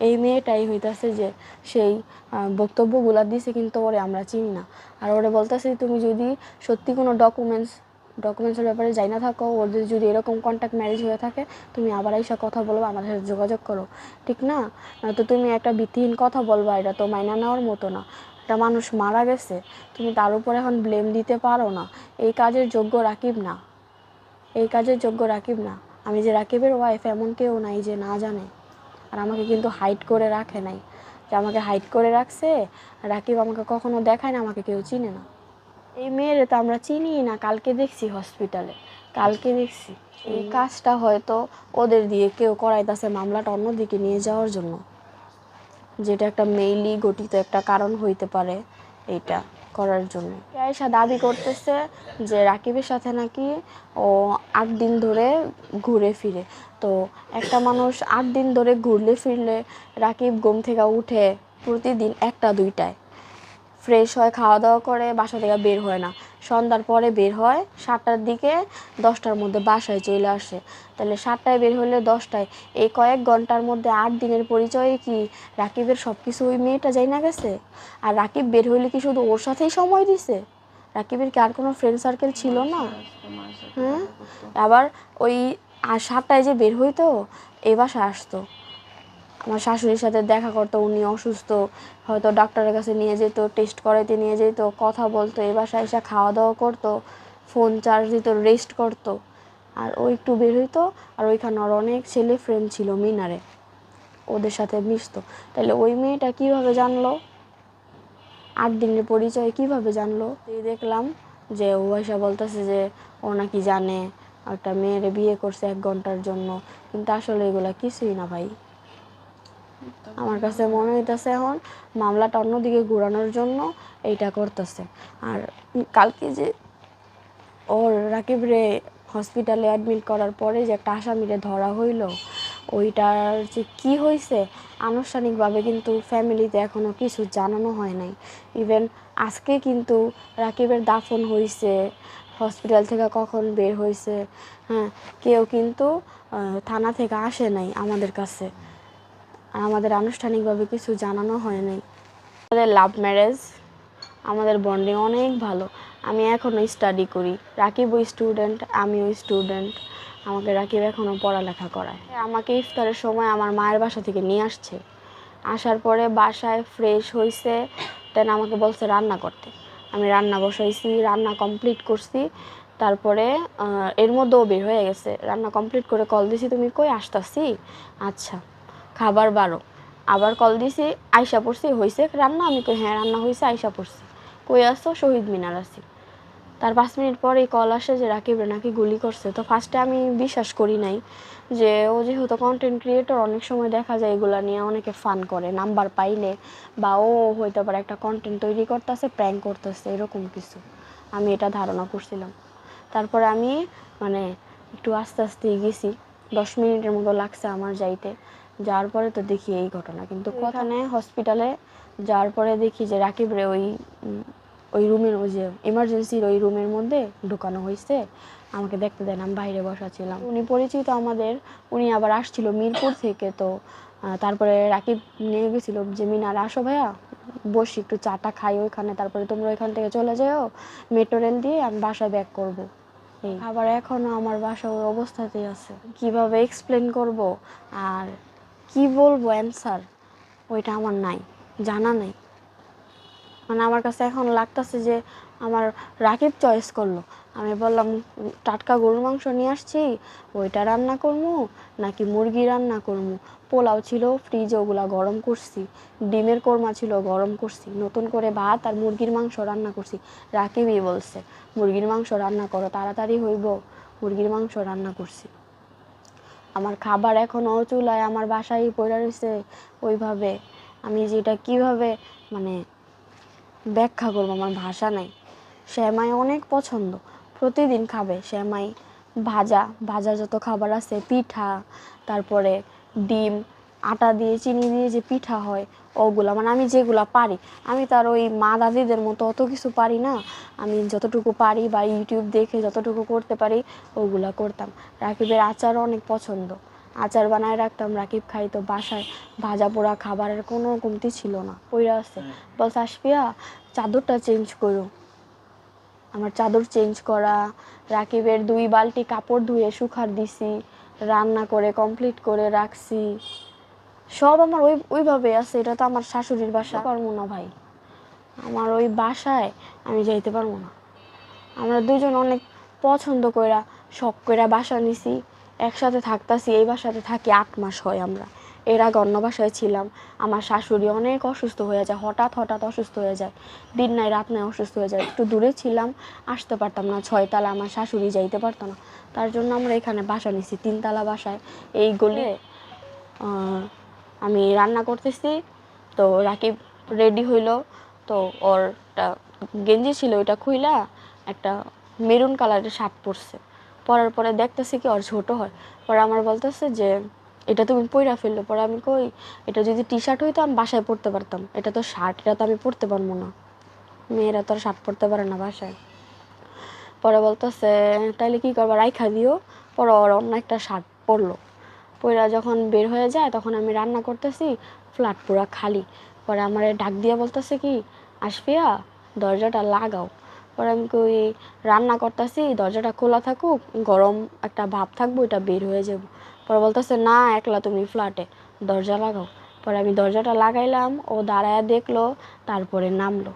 এই মেয়েটাই হইতাছে যে সেই বক্তব্যগুলা দিছে, কিন্তু ওরে আমরা চিনি না। আর ওরে বলতেছে তুমি যদি সত্যি কোনো ডকুমেন্টসের ব্যাপারে যাই না থাকো, ওদের যদি এরকম কন্ট্যাক্ট ম্যারেজ হয়ে থাকে, তুমি আবার এইসব কথা বলবো, আমাদের সাথে যোগাযোগ করো, ঠিক না? তো তুমি একটা ভিত্তিহীন কথা বলবা, এটা তো মাইনা নেওয়ার মতো না। একটা মানুষ মারা গেছে, তুমি তার উপর এখন ব্লেম দিতে পারো না। এই কাজের যোগ্য রাকিব না, এই কাজের যোগ্য রাকিব না। আমি যে রাকিবের ওয়াইফ এমন কেউ নাই যে না জানে। আর আমাকে কিন্তু হাইড করে রাখে নাই, যে আমাকে হাইড করে রাখছে। রাকিব আমাকে কখনো দেখায় না, আমাকে কেউ চিনে না। এই মেয়েরে তো আমরা চিনি না, কালকে দেখছি হসপিটালে, কালকে দেখছি। এই কাজটা হয়তো ওদের দিয়ে কেউ করাইতেছে মামলাটা অন্যদিকে নিয়ে যাওয়ার জন্য, যেটা একটা মেইলি গঠিত একটা কারণ হইতে পারে এইটা করার জন্য। আয়েশা দাবি করতেছে যে রাকিবের সাথে নাকি ও 8 দিন ধরে ঘুরে ফিরে। তো একটা মানুষ 8 দিন ধরে ঘুরলে ফিরলে, রাকিব ঘুম থেকে উঠে প্রতিদিন 1টা-2টায় ফ্রেশ হয়, খাওয়া দাওয়া করে, বাসা থেকে বের হয় না, সন্ধ্যার পরে বের হয় 7টার দিকে, 10টার মধ্যে বাসায় চলে আসে। তাহলে 7টায় বের হলে 10টায়, এই কয়েক ঘন্টার মধ্যে 8 দিনের পরিচয়ে কি রাকিবের সব কিছু ওই মেয়েটা যাই না গেছে? আর রাকিব বের হইলে কি শুধু ওর সাথেই সময় দিছে? রাকিবের কি আর কোনো ফ্রেন্ড সার্কেল ছিল না? হ্যাঁ, আবার ওই 7টায় যে বের হইতো, এই বাসায় আসতো, আমার শাশুড়ির সাথে দেখা করতো, উনি অসুস্থ, হয়তো ডাক্তারের কাছে নিয়ে যেত, টেস্ট করাইতে নিয়ে যেত, কথা বলতো, এই বাসায় এসে খাওয়া দাওয়া করতো, ফোন চার্জ দিত, রেস্ট করতো। আর ও একটু বের হইতো, আর ওইখানে ওর অনেক ছেলে ফ্রেন্ড ছিল মিনারে, ওদের সাথে মিশতো। তাহলে ওই মেয়েটা কীভাবে জানলো 8 দিনের পরিচয়, কীভাবে জানলো? এই দেখলাম যে ও এসে বলতেছে যে ও নাকি জানে একটা মেয়েরে বিয়ে করছে 1 ঘন্টার জন্য, কিন্তু আসলে এগুলা কিছুই না ভাই। আমার কাছে মনে হইতেছে এখন মামলাটা অন্যদিকে ঘোরানোর জন্য এইটা করতেছে। আর কালকে যে ওর রাকিবরে হসপিটালে অ্যাডমিট করার পরে যে একটা আসামিরে ধরা হইল, ওইটার যে কী হয়েছে আনুষ্ঠানিকভাবে কিন্তু ফ্যামিলিতে এখনও কিছু জানানো হয় নাই। ইভেন আজকে কিন্তু রাকিবের দাফন হয়েছে, হসপিটাল থেকে কখন বের হয়েছে, হ্যাঁ, কেউ কিন্তু থানা থেকে আসে নাই আমাদের কাছে, আর আমাদের আনুষ্ঠানিকভাবে কিছু জানানো হয় নাই। আমাদের লাভ ম্যারেজ, আমাদের বন্ডিং অনেক ভালো। আমি এখনও স্টাডি করি, রাকিবও স্টুডেন্ট, আমিও স্টুডেন্ট, আমাকে রাকিব এখনও পড়ালেখা করায়। আমাকে ইফতারের সময় আমার মায়ের বাসা থেকে নিয়ে আসছে, আসার পরে বাসায় ফ্রেশ হয়েছে, দেন আমাকে বলছে রান্না করতে। আমি রান্না বসাইছি, রান্না কমপ্লিট করছি। তারপরে এর মধ্যেও বের হয়ে গেছে, রান্না কমপ্লিট করে কল দিছি, তুমি কই? আসতাছি। আচ্ছা, খাবার বারো। আবার কল দিছি, আইসা পড়ছি, হয়েছে রান্না? আমি কই হ্যাঁ রান্না হয়েছে, আইসা পড়ছি। কই আসছো? শহীদ মিনার আছি। তার 5 মিনিট পরেই কল আসে যে রাকিবরে নাকি গুলি করছে। তো ফার্স্টে আমি বিশ্বাস করি নাই, যে ও যেহেতু কন্টেন্ট ক্রিয়েটর, অনেক সময় দেখা যায় এগুলো নিয়ে অনেকে ফান করে নাম্বার পাইলে, বা ও হয়তো আবার একটা কন্টেন্ট তৈরি করতেছে, প্র্যাঙ্ক করতেছে, এরকম কিছু আমি এটা ধারণা করছিলাম। তারপরে আমি মানে একটু আস্তে আস্তে গেছি, 10 মিনিটের মতো লাগছে আমার যাইতে। যাওয়ার পরে তো দেখি এই ঘটনা। কিন্তু ওখানে হসপিটালে যাওয়ার পরে দেখি যে রাকিবরে ওই রুমের, ওই যে এমার্জেন্সির ওই রুমের মধ্যে ঢুকানো হয়েছে। আমাকে দেখতে দেন, আমি বাইরে বসা ছিলাম। উনি পরিচিত আমাদের, উনি আবার আসছিল মিরপুর থেকে। তো তারপরে রাকিব নিয়ে গেছিলো যে মিনার আসো ভাইয়া, বসি একটু চাটা খাই ওইখানে, তারপরে তোমরা ওইখান থেকে চলে যাও মেট্রো রেল দিয়ে, আমি বাসায় ব্যাক করবো। এই আবার এখনও আমার বাসা ওই অবস্থাতেই আছে। কিভাবে এক্সপ্লেন করব আর কি বলবো অ্যান্সার, ওইটা আমার নাই, জানা নেই। মানে আমার কাছে এখন লাগতেছে যে আমার রাকিব চয়েস করলো। আমি বললাম টাটকা গরুর মাংস নিয়ে আসছি, ওইটা রান্না করবো নাকি মুরগি রান্না করবো। পোলাও ছিল ফ্রিজে, ওগুলা গরম করছি, ডিমের কোরমা ছিল গরম করছি, নতুন করে ভাত আর মুরগির মাংস রান্না করছি। রাকিবই বলছে মুরগির মাংস রান্না করো, তাড়াতাড়ি হইব, মুরগির মাংস রান্না করছি। আমার খাবার এখনও চুলায় আমার বাসায় পড়ে রয়েছে ওইভাবে। আমি যেটা কিভাবে মানে ব্যাখ্যা করবো, আমার ভাষা নাই। সেমাই অনেক পছন্দ, প্রতিদিন খাবে সেমাই, ভাজা ভাজা যত খাবার আছে, পিঠা, তারপরে ডিম, আটা দিয়ে চিনি দিয়ে যে পিঠা হয় ওগুলা, মানে আমি যেগুলা পারি। আমি তার ওই মা দাদিদের মতো অত কিছু পারি না, আমি যতটুকু পারি বা ইউটিউব দেখে যতটুকু করতে পারি ওগুলা করতাম। রাকিবের আচারও অনেক পছন্দ, আচার বানায় রাখতাম, রাকিব খাইতো। বাসায় ভাজা পোড়া খাবারের কোনো কমতি ছিল না, পইরা আছে। বলছে আশফিয়া চাদরটা চেঞ্জ করো। আমার চাদর চেঞ্জ করা, রাকিবের 2 বালতি কাপড় ধুয়ে শুকার দিছি, রান্না করে কমপ্লিট করে রাখছি, সব আমার ওইভাবে আছে। এটা তো আমার শাশুড়ির বাসা, পারবো না ভাই, আমার ওই বাসায় আমি যাইতে পারবো না। আমরা দুজন অনেক পছন্দ কইরা শখ কইরা বাসা নিছি, একসাথে থাকতাছি। এই বাসাতে থাকি 8 মাস হয়। আমরা এর আগে অন্য বাসায় ছিলাম। আমার শাশুড়ি অনেক অসুস্থ হয়ে যায়, হঠাৎ অসুস্থ হয়ে যায়, দিন নাই রাত নাই অসুস্থ হয়ে যায়। একটু দূরে ছিলাম, আসতে পারতাম না, 6 তালা, আমার শাশুড়ি যাইতে পারতো না। তার জন্য আমরা এখানে বাসা নিছি, 3 তালা বাসায়। এই গলি আমি রান্না করতেছি, তো রাকিব রেডি হইলো। তো ওরটা গেঞ্জি ছিল, ওইটা খুইলা একটা মেরুন কালারের শার্ট পরছে। পরার পরে দেখতেছি কি ওর ছোট হয়। পরে আমার বলতেছে যে এটা তুমি পইরা ফেললো। পরে আমি কই এটা যদি টি শার্ট হইতো আমি বাসায় পরতে পারতাম, এটা তো শার্ট, এটা তো আমি পরতে পারবো না, মেয়েরা তো আর শার্ট পরতে পারে না বাসায়। পরে বলতেছে তাইলে কি করবা, রাইখা দিও। পরে ওর অন্য একটা শার্ট পরলো। পইরা যখন বের হয়ে যায় তখন আমি রান্না করতেছি, ফ্ল্যাট পুরা খালি। পরে আমার ডাক দিয়ে বলতেছে কি আশফিয়া দরজাটা লাগাও। পরে আমি কই রান্না করতেছি, দরজাটা খোলা থাকুক, গরম একটা ভাব থাকবো, এটা বের হয়ে যাব। পরে বলতেছে না একলা তুমি ফ্ল্যাটে, দরজা লাগাও। পরে আমি দরজাটা লাগাইলাম, ও দাঁড়ায় দেখলো, তারপরে নামলো।